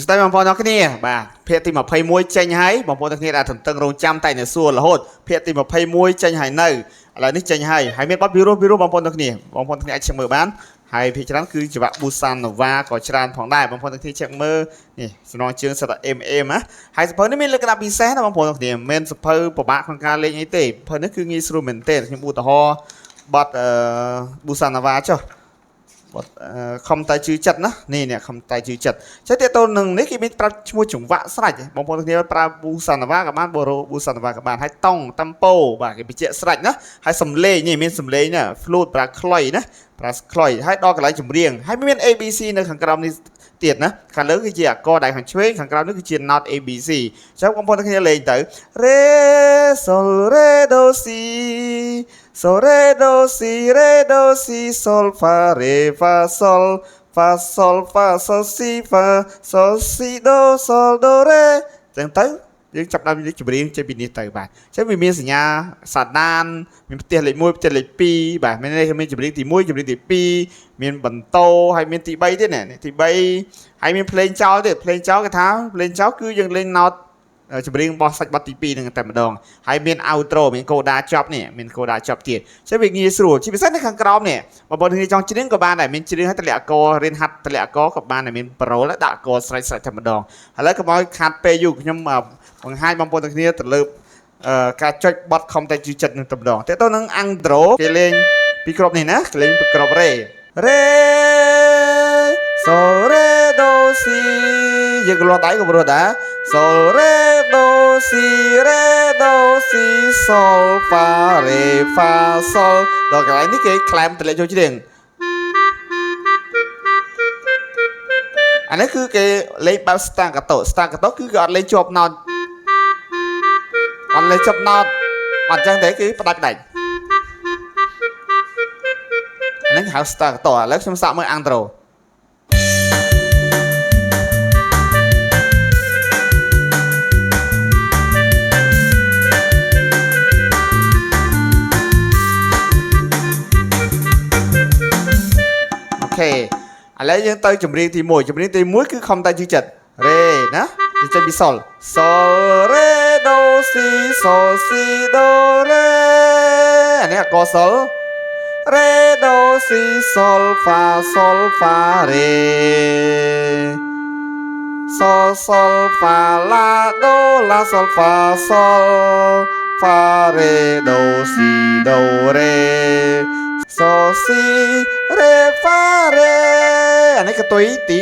ស្ដីបងប្អូនទាំងគ្នាបាទភាគទី21ចេញហើយបងប្អូនទាំងគ្នាដែលទន្ទឹងរង់ចាំតែនៅសួររហូតភាគទី21ចេញហើយនៅឥឡូវនេះចេញហើយមានបទពីរោះបងប្អូនទាំងគ្នាអាចcheckមើលបានហើយភាគច្រើនគឺច្បាប់ Busan Nova ក៏ច្រើនផងដែរបងប្អូនទាំងគ្នា check មើលនេះសំណងជើងសិតតែ MM ណាហើយសភៅនេះមានលក្ខណៈពិសេសណាបងប្អូនទាំងគ្នាមិនមែនសភៅពិបាកក្នុងការលេងអីទេសភៅនេះគឺងាយស្រួលមែនទែនខ្ញុំឧទាហរណ៍បទBusan Nova ចុះខំតែជឿចិត្តណានេះខំតែជឿចិត្តចេះតើតើនឹងនេះគេមានប្រាប់ឈ្មោះចង្វាក់ស្រេចបងប្អូនទាំងគ្នាប្រើ Busan Nova ក៏បាន Busan Nova ក៏បានហើយតង់តាំប៉ូបាទគេបញ្ជាក់ស្រេចណាហើយសំឡេងនេះមានសំឡេងណា flute ប្រើខ្លុយណាប្រើខ្លុយហើយដល់កន្លែងចម្រៀងហើយមាន ABC នៅខាងក្រោមនេះទៀតណាខាងលើគឺជាអក្សរដៃខាងឆ្វេងខាងក្រោមនេះគឺជា note ABC ចឹងបងប្អូនទាំងគ្នាលេងទៅ Re Sol Re Do Si Sol Re Do Si Re Do Si Sol Fa Re Fa Sol Fa Sol Fa Sol Si Fa Sol Si Do Sol Do Re ចឹងទៅយើងចាប់ដើមយើងចម្រៀងចេញពីនេះទៅបាទចឹងវាមានសញ្ញាសាដានមានផ្ទះលេខ1ផ្ទះលេខ2បាទមានចម្រៀងទី1ចម្រៀងទី2មានបន្តហើយមានទី3ទៀតណាទី3ហើយមានភ្លេងចោលទៀតភ្លេងចោលគេថាភ្លេងចោលគឺយើងលេង note ចម្រៀងរបស់សាច់បទទី2នឹងតែម្ដងហើយមាន outro មានកូដាចប់នេះមានកូដាចប់ទៀតចឹងវាងាយស្រួលជាពិសេសនៅខាងក្រោមនេះបងប្អូនគ្នាចង់ច្រៀងក៏បានដែរមានច្រៀងឲ្យតម្លាក់អក្សររៀនហាត់តម្លាក់អក្សរក៏បានដែរមានប្រូលដាក់អក្សរស្រេចតែម្ដងឥឡូវកុំឲ្យខាត់ពេលយូរខ្ញុំបង្ហាញបងប្អូនទាំងគ្នាទៅលើការចុចបទខំតែជឿចិត្តនឹងតែម្ដងតើទៅនឹង outro គេលេងពីក្របនេះណាគេលេងពីក្រប re sol re do si យើងក៏លាស់ដៃក៏ព្រោះដែរ sol re do si re do si sol fa re fa sol ដល់កន្លែងនេះគេក្លែមតម្លាក់ចូលច្រៀងអានេះគឺគេលេងបែប staccato គឺគេអត់លេងជាប់ note អត់លេងជាប់ note អត់ចឹងទេគឺផ្ដាច់អានេះហៅ staccato ឥឡូវខ្ញុំសាកមើល outroឥឡូវយើងទៅចម្រៀងទី1ចម្រៀងទី1គឺខំតែជឿចិត្ត re ណាចេញពី sol sol re do si sol si do re អានេះអក្សរ sol re do si sol fa sol fa re sol sol fa la do la sol fa sol fa re do si do re sol si re fa re អានេះកតុយទី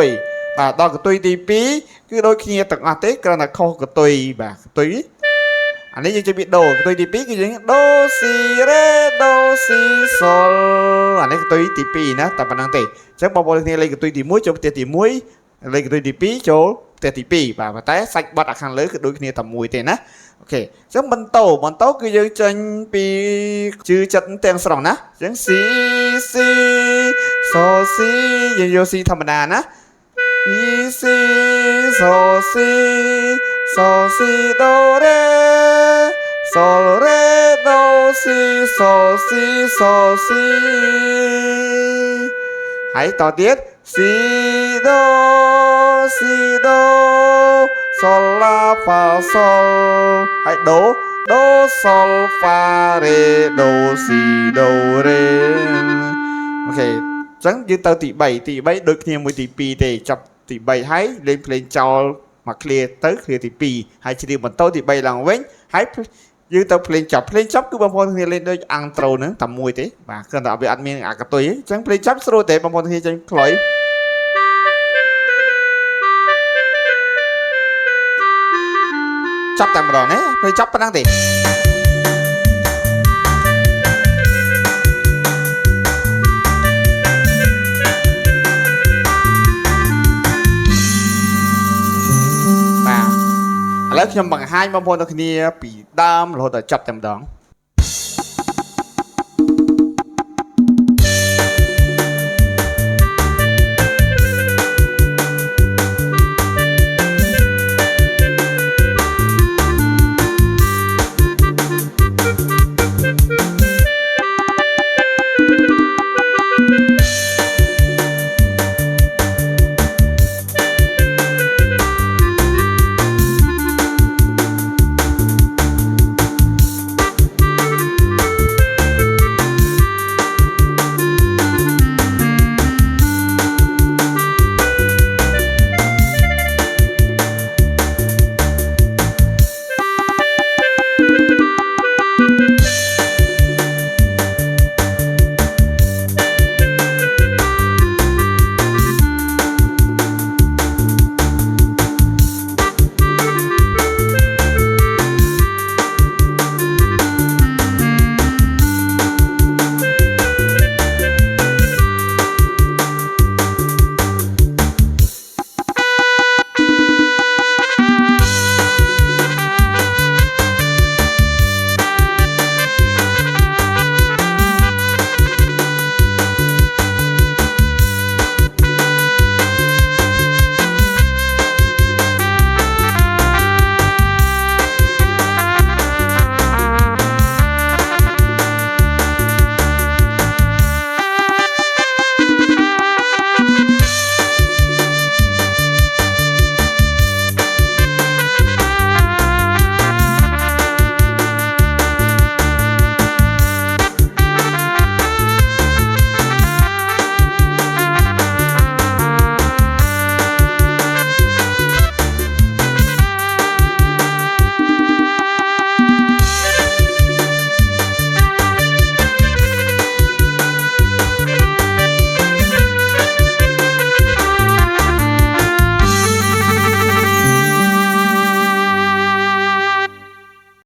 1បាទដល់កតុយទី2គឺដូចគ្នាទាំងអស់ទេគ្រាន់តែខុសកតុយបាទកតុយអានេះយើងចេញពីដូកតុយទី2គឺយើងដូស៊ីរ៉េដូស៊ីសូលអានេះកតុយទី2ណាតែប៉ុណ្្នឹងទេអញ្ចឹងបងប្អូនគ្នាលេងកតុយទី1ចូលផ្ទះទី1លេងកតុយទី2ចូលផ្ទះទី2បាទប៉ុន្តែសាច់បត់អាខាងលើគឺដូចគ្នាតែមួយទេណាអូខេអញ្ចឹងបន្តគឺយើងចេញពីជឿចិត្តទាំងស្រុងណាអញ្ចឹងស៊ីសូស៊ីយើងយកស៊ីធម្មតាណាស៊ីសូស៊ីដូរ៉េសូរ៉េដូស៊ីសូស៊ីហើយតទៀតស៊ីដូសូឡាហ្វាសូលហើយដូសូលហ្វារ៉េដូស៊ីដូរ៉េអូខេចឹងយើងទៅទី3ដូចគ្នាមួយទី2ទេចាប់ទី3ហើយលេងភ្លេងចោលមក clear ទៅ clear ទី2ហើយច្រៀងបន្តទី3ឡើងវិញហើយយើងទៅភ្លេងចប់គឺបងប្អូនគ្នាលេងដូច outro ហ្នឹងតែមួយទេបាទគ្រាន់តែវាអត់មានអាកតុយអញ្ចឹងភ្លេងចប់ស្រួលទេបងប្អូនគ្នាចេញខ្លុយចាប់តែម្ដងណាភ្លេងចប់ប៉ុណ្ណឹងទេឥឡូវខ្ញុំបង្ហាញបងប្អូនទាំងគ្នាពីដើមរហូតដល់ចប់តែម្ដង